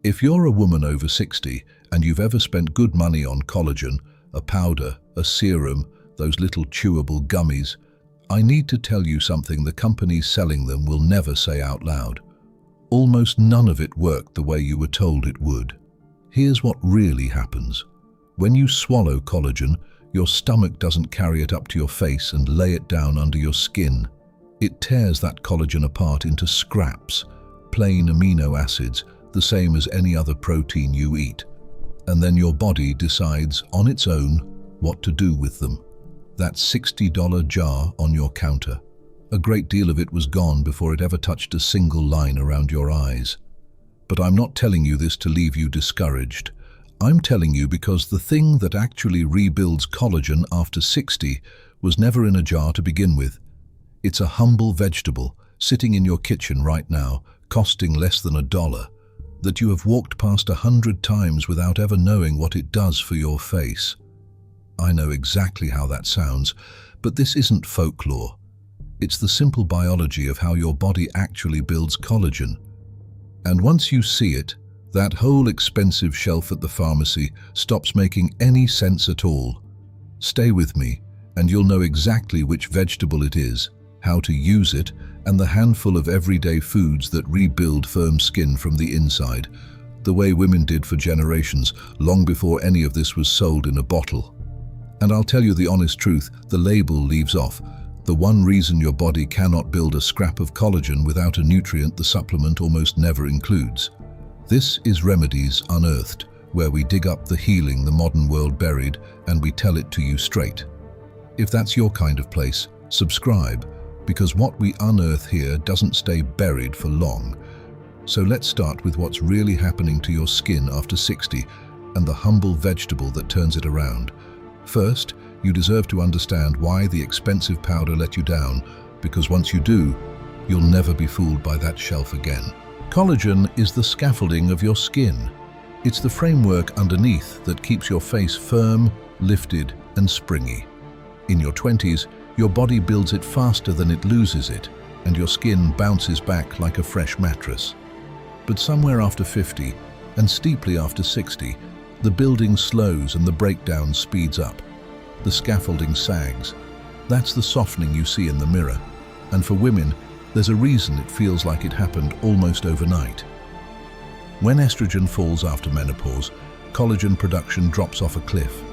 If you're a woman over 60 and you've ever spent good money on collagen, a powder, a serum, those little chewable gummies, I need to tell you something the companies selling them will never say out loud. Almost none of it worked the way you were told it would. Here's what really happens. When you swallow collagen, your stomach doesn't carry it up to your face and lay it down under your skin. It tears that collagen apart into scraps, plain amino acids, the same as any other protein you eat. And then your body decides on its own what to do with them. That $60 jar on your counter. A great deal of it was gone before it ever touched a single line around your eyes. But I'm not telling you this to leave you discouraged. I'm telling you because the thing that actually rebuilds collagen after 60 was never in a jar to begin with. It's a humble vegetable sitting in your kitchen right now, costing less than $1, that you have walked past 100 times without ever knowing what it does for your face. I know exactly how that sounds, but this isn't folklore. It's the simple biology of how your body actually builds collagen. And once you see it, that whole expensive shelf at the pharmacy stops making any sense at all. Stay with me, and you'll know exactly which vegetable it is, how to use it, and the handful of everyday foods that rebuild firm skin from the inside, the way women did for generations, long before any of this was sold in a bottle. And I'll tell you the honest truth, the label leaves off. The one reason your body cannot build a scrap of collagen without a nutrient the supplement almost never includes. This is Remedies Unearthed, where we dig up the healing the modern world buried and we tell it to you straight. If that's your kind of place, subscribe, because what we unearth here doesn't stay buried for long. So let's start with what's really happening to your skin after 60 and the humble vegetable that turns it around. First, you deserve to understand why the expensive powder let you down, because once you do, you'll never be fooled by that shelf again. Collagen is the scaffolding of your skin. It's the framework underneath that keeps your face firm, lifted, and springy. In your 20s, your body builds it faster than it loses it, and your skin bounces back like a fresh mattress. But somewhere after 50, and steeply after 60, the building slows and the breakdown speeds up. The scaffolding sags. That's the softening you see in the mirror. And for women, there's a reason it feels like it happened almost overnight. When estrogen falls after menopause, collagen production drops off a cliff.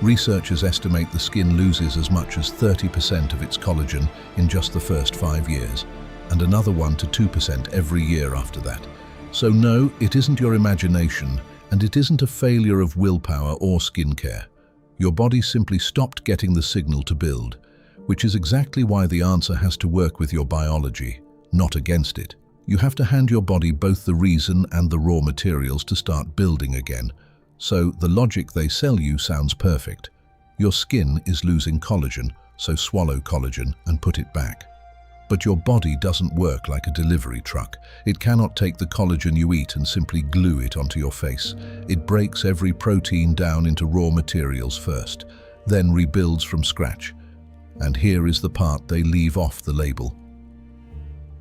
Researchers estimate the skin loses as much as 30% of its collagen in just the first 5 years, and another 1 to 2% every year after that. So no, it isn't your imagination, and it isn't a failure of willpower or skincare. Your body simply stopped getting the signal to build, which is exactly why the answer has to work with your biology, not against it. You have to hand your body both the reason and the raw materials to start building again. So the logic they sell you sounds perfect. Your skin is losing collagen, so swallow collagen and put it back. But your body doesn't work like a delivery truck. It cannot take the collagen you eat and simply glue it onto your face. It breaks every protein down into raw materials first, then rebuilds from scratch. And here is the part they leave off the label.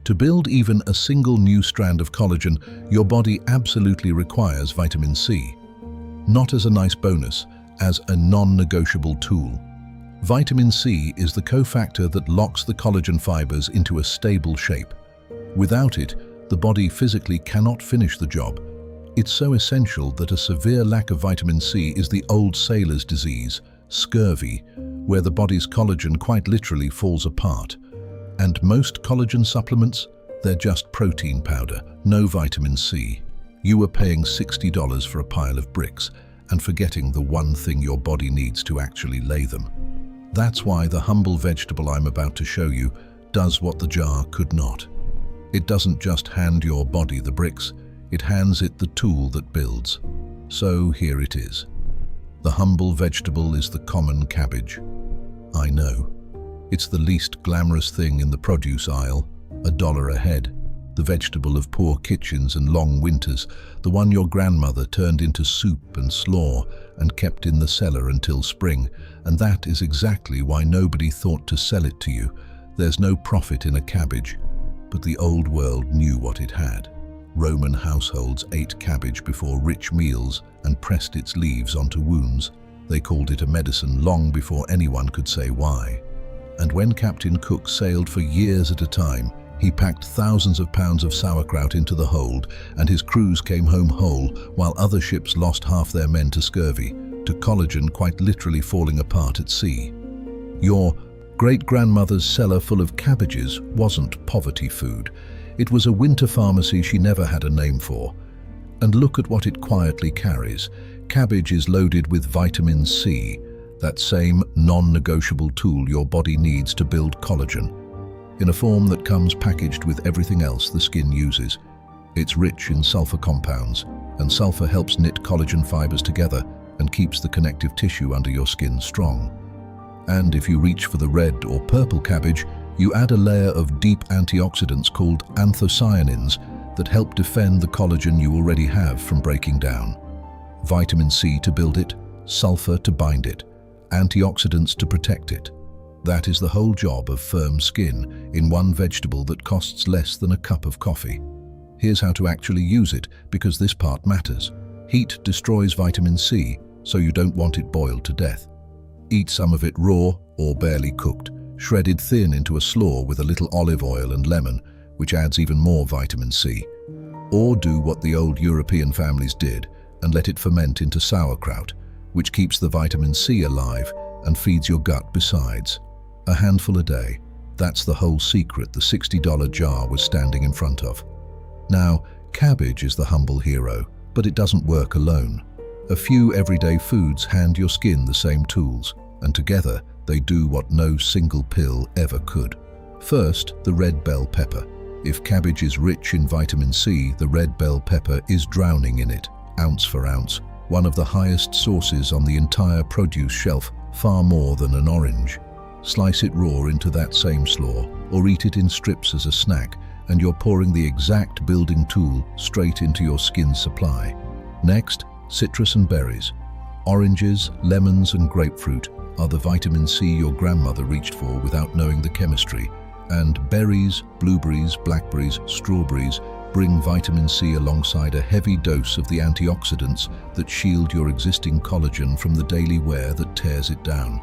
To build even a single new strand of collagen, your body absolutely requires vitamin C. Not as a nice bonus, as a non-negotiable tool. Vitamin C is the cofactor that locks the collagen fibers into a stable shape. Without it, the body physically cannot finish the job. It's so essential that a severe lack of vitamin C is the old sailor's disease, scurvy, where the body's collagen quite literally falls apart. And most collagen supplements, they're just protein powder, no vitamin C. You are paying $60 for a pile of bricks and forgetting the one thing your body needs to actually lay them. That's why the humble vegetable I'm about to show you does what the jar could not. It doesn't just hand your body the bricks, it hands it the tool that builds. So here it is. The humble vegetable is the common cabbage. I know. It's the least glamorous thing in the produce aisle, $1 a head. The vegetable of poor kitchens and long winters, the one your grandmother turned into soup and slaw and kept in the cellar until spring. And that is exactly why nobody thought to sell it to you. There's no profit in a cabbage, but the old world knew what it had. Roman households ate cabbage before rich meals and pressed its leaves onto wounds. They called it a medicine long before anyone could say why. And when Captain Cook sailed for years at a time, he packed thousands of pounds of sauerkraut into the hold, and his crews came home whole, while other ships lost half their men to scurvy, to collagen quite literally falling apart at sea. Your great-grandmother's cellar full of cabbages wasn't poverty food. It was a winter pharmacy she never had a name for. And look at what it quietly carries. Cabbage is loaded with vitamin C, that same non-negotiable tool your body needs to build collagen, in a form that comes packaged with everything else the skin uses. It's rich in sulfur compounds, and sulfur helps knit collagen fibers together and keeps the connective tissue under your skin strong. And if you reach for the red or purple cabbage, you add a layer of deep antioxidants called anthocyanins that help defend the collagen you already have from breaking down. Vitamin C to build it, sulfur to bind it, antioxidants to protect it. That is the whole job of firm skin in one vegetable that costs less than a cup of coffee. Here's how to actually use it, because this part matters. Heat destroys vitamin C, so you don't want it boiled to death. Eat some of it raw or barely cooked, shredded thin into a slaw with a little olive oil and lemon, which adds even more vitamin C. Or do what the old European families did and let it ferment into sauerkraut, which keeps the vitamin C alive and feeds your gut besides. A handful a day. That's the whole secret the $60 jar was standing in front of. Now, cabbage is the humble hero, but it doesn't work alone. A few everyday foods hand your skin the same tools, and together they do what no single pill ever could. First, the red bell pepper. If cabbage is rich in vitamin C, the red bell pepper is drowning in it, ounce for ounce, one of the highest sources on the entire produce shelf, far more than an orange. Slice it raw into that same slaw, or eat it in strips as a snack, and you're pouring the exact building tool straight into your skin supply. Next, citrus and berries. Oranges, lemons and grapefruit are the vitamin C your grandmother reached for without knowing the chemistry, and berries, blueberries, blackberries, strawberries bring vitamin C alongside a heavy dose of the antioxidants that shield your existing collagen from the daily wear that tears it down.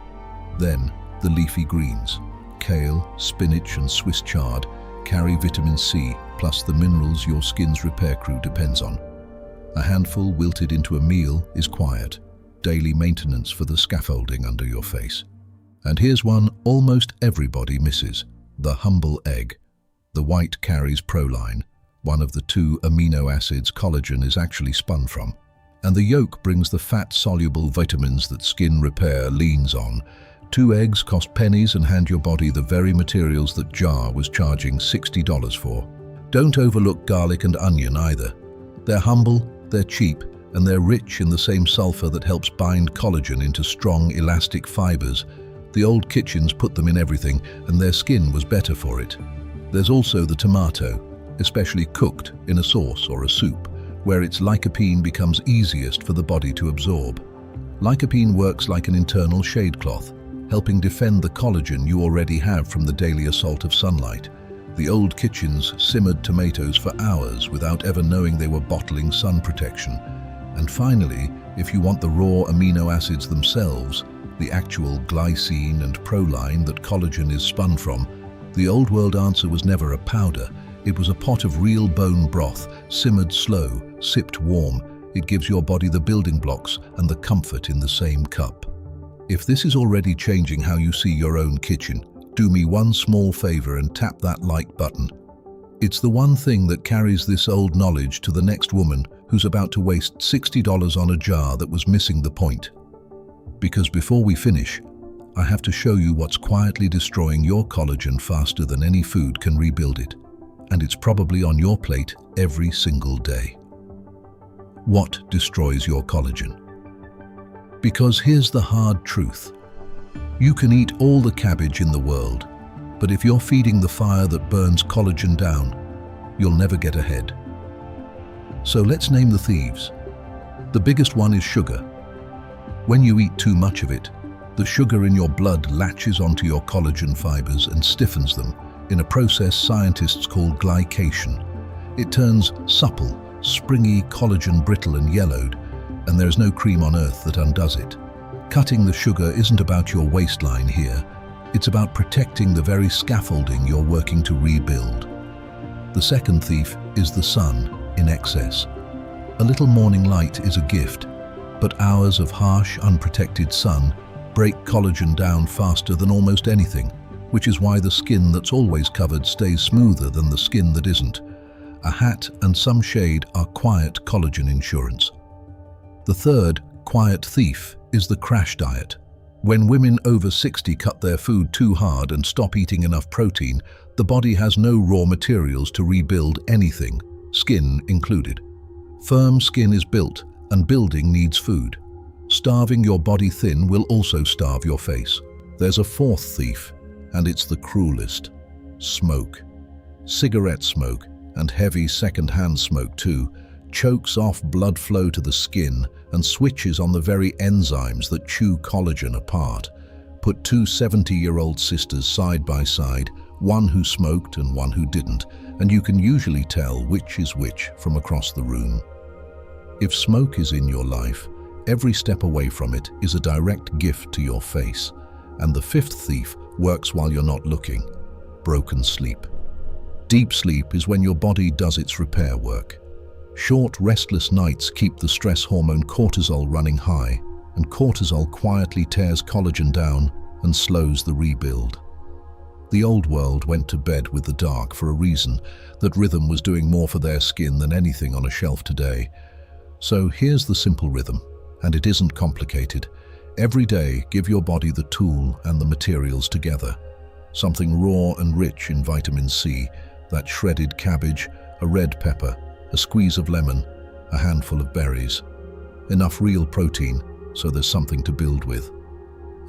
Then, the leafy greens. Kale, spinach and Swiss chard carry vitamin C plus the minerals your skin's repair crew depends on. A handful wilted into a meal is quiet, daily maintenance for the scaffolding under your face. And here's one almost everybody misses, the humble egg. The white carries proline, one of the two amino acids collagen is actually spun from, and the yolk brings the fat-soluble vitamins that skin repair leans on. 2 eggs cost pennies and hand your body the very materials that jar was charging $60 for. Don't overlook garlic and onion either. They're humble, they're cheap, and they're rich in the same sulfur that helps bind collagen into strong, elastic fibers. The old kitchens put them in everything, and their skin was better for it. There's also the tomato, especially cooked in a sauce or a soup, where its lycopene becomes easiest for the body to absorb. Lycopene works like an internal shade cloth, helping defend the collagen you already have from the daily assault of sunlight. The old kitchens simmered tomatoes for hours without ever knowing they were bottling sun protection. And finally, if you want the raw amino acids themselves, the actual glycine and proline that collagen is spun from, the old world answer was never a powder. It was a pot of real bone broth, simmered slow, sipped warm. It gives your body the building blocks and the comfort in the same cup. If this is already changing how you see your own kitchen, do me one small favor and tap that like button. It's the one thing that carries this old knowledge to the next woman who's about to waste $60 on a jar that was missing the point. Because before we finish, I have to show you what's quietly destroying your collagen faster than any food can rebuild it. And it's probably on your plate every single day. What destroys your collagen? Because here's the hard truth. You can eat all the cabbage in the world, but if you're feeding the fire that burns collagen down, you'll never get ahead. So let's name the thieves. The biggest one is sugar. When you eat too much of it, the sugar in your blood latches onto your collagen fibers and stiffens them in a process scientists call glycation. It turns supple, springy, collagen brittle and yellowed, and there's no cream on earth that undoes it. Cutting the sugar isn't about your waistline here. It's about protecting the very scaffolding you're working to rebuild. The second thief is the sun in excess. A little morning light is a gift, but hours of harsh, unprotected sun break collagen down faster than almost anything, which is why the skin that's always covered stays smoother than the skin that isn't. A hat and some shade are quiet collagen insurance. The third, quiet thief, is the crash diet. When women over 60 cut their food too hard and stop eating enough protein, the body has no raw materials to rebuild anything, skin included. Firm skin is built, and building needs food. Starving your body thin will also starve your face. There's a fourth thief, and it's the cruelest: smoke. Cigarette smoke, and heavy second-hand smoke too, chokes off blood flow to the skin and switches on the very enzymes that chew collagen apart. Put two 70-year-old sisters side by side, one who smoked and one who didn't, and you can usually tell which is which from across the room. If smoke is in your life, every step away from it is a direct gift to your face. And the fifth thief works while you're not looking: broken sleep. Deep sleep is when your body does its repair work. Short, restless nights keep the stress hormone cortisol running high, and cortisol quietly tears collagen down and slows the rebuild. The old world went to bed with the dark for a reason: that rhythm was doing more for their skin than anything on a shelf today. So here's the simple rhythm, and it isn't complicated. Every day, give your body the tool and the materials together. Something raw and rich in vitamin C, that shredded cabbage, a red pepper, a squeeze of lemon, a handful of berries. Enough real protein, so there's something to build with.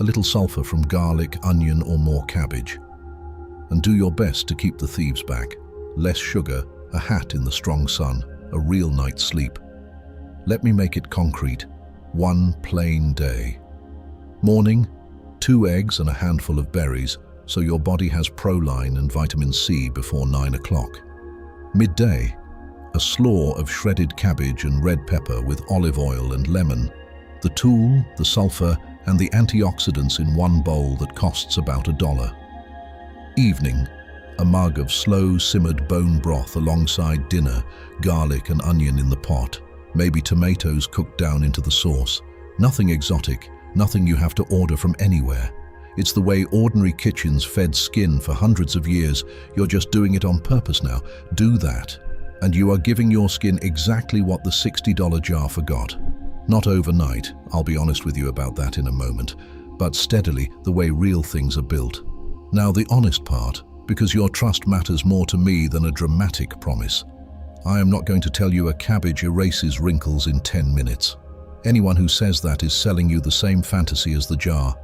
A little sulfur from garlic, onion, or more cabbage. And do your best to keep the thieves back. Less sugar, a hat in the strong sun, a real night's sleep. Let me make it concrete. One plain day. Morning, 2 eggs and a handful of berries, so your body has proline and vitamin C before 9 o'clock. Midday, a slaw of shredded cabbage and red pepper with olive oil and lemon. The tool, the sulfur, and the antioxidants in one bowl that costs about $1. Evening, a mug of slow simmered bone broth alongside dinner, garlic and onion in the pot, maybe tomatoes cooked down into the sauce. Nothing exotic, nothing you have to order from anywhere. It's the way ordinary kitchens fed skin for hundreds of years. You're just doing it on purpose now. Do that, and you are giving your skin exactly what the $60 jar forgot. Not overnight, I'll be honest with you about that in a moment, but steadily, the way real things are built. Now the honest part, because your trust matters more to me than a dramatic promise. I am not going to tell you a cabbage erases wrinkles in 10 minutes. Anyone who says that is selling you the same fantasy as the jar.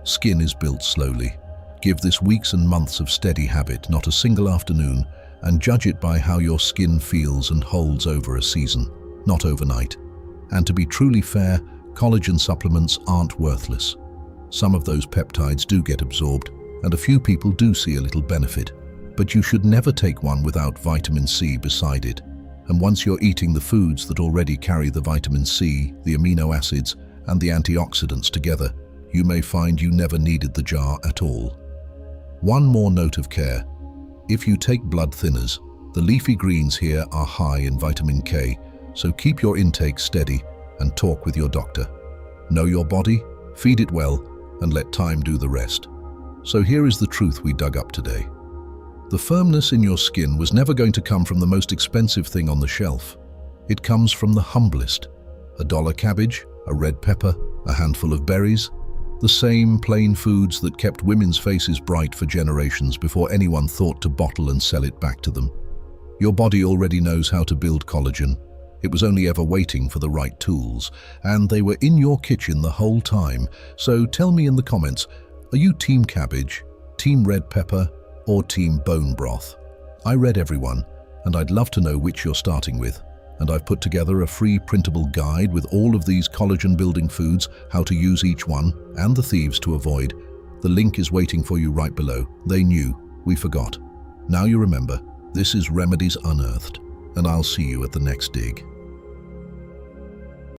Skin is built slowly. Give this weeks and months of steady habit, not a single afternoon, and judge it by how your skin feels and holds over a season, not overnight. And to be truly fair, collagen supplements aren't worthless. Some of those peptides do get absorbed, and a few people do see a little benefit, but you should never take one without vitamin C beside it. And once you're eating the foods that already carry the vitamin C, the amino acids, and the antioxidants together, you may find you never needed the jar at all. One more note of care. If you take blood thinners, the leafy greens here are high in vitamin K, so keep your intake steady and talk with your doctor. Know your body, feed it well, and let time do the rest. So here is the truth we dug up today. The firmness in your skin was never going to come from the most expensive thing on the shelf. It comes from the humblest. $1 cabbage, a red pepper, a handful of berries, the same plain foods that kept women's faces bright for generations before anyone thought to bottle and sell it back to them. Your body already knows how to build collagen. It was only ever waiting for the right tools, and they were in your kitchen the whole time. So tell me in the comments, are you team cabbage, team red pepper, or team bone broth? I read everyone, and I'd love to know which you're starting with. And I've put together a free printable guide with all of these collagen building foods, how to use each one, and the thieves to avoid. The link is waiting for you right below. They knew, we forgot. Now you remember, this is Remedies Unearthed. and I'll see you at the next dig.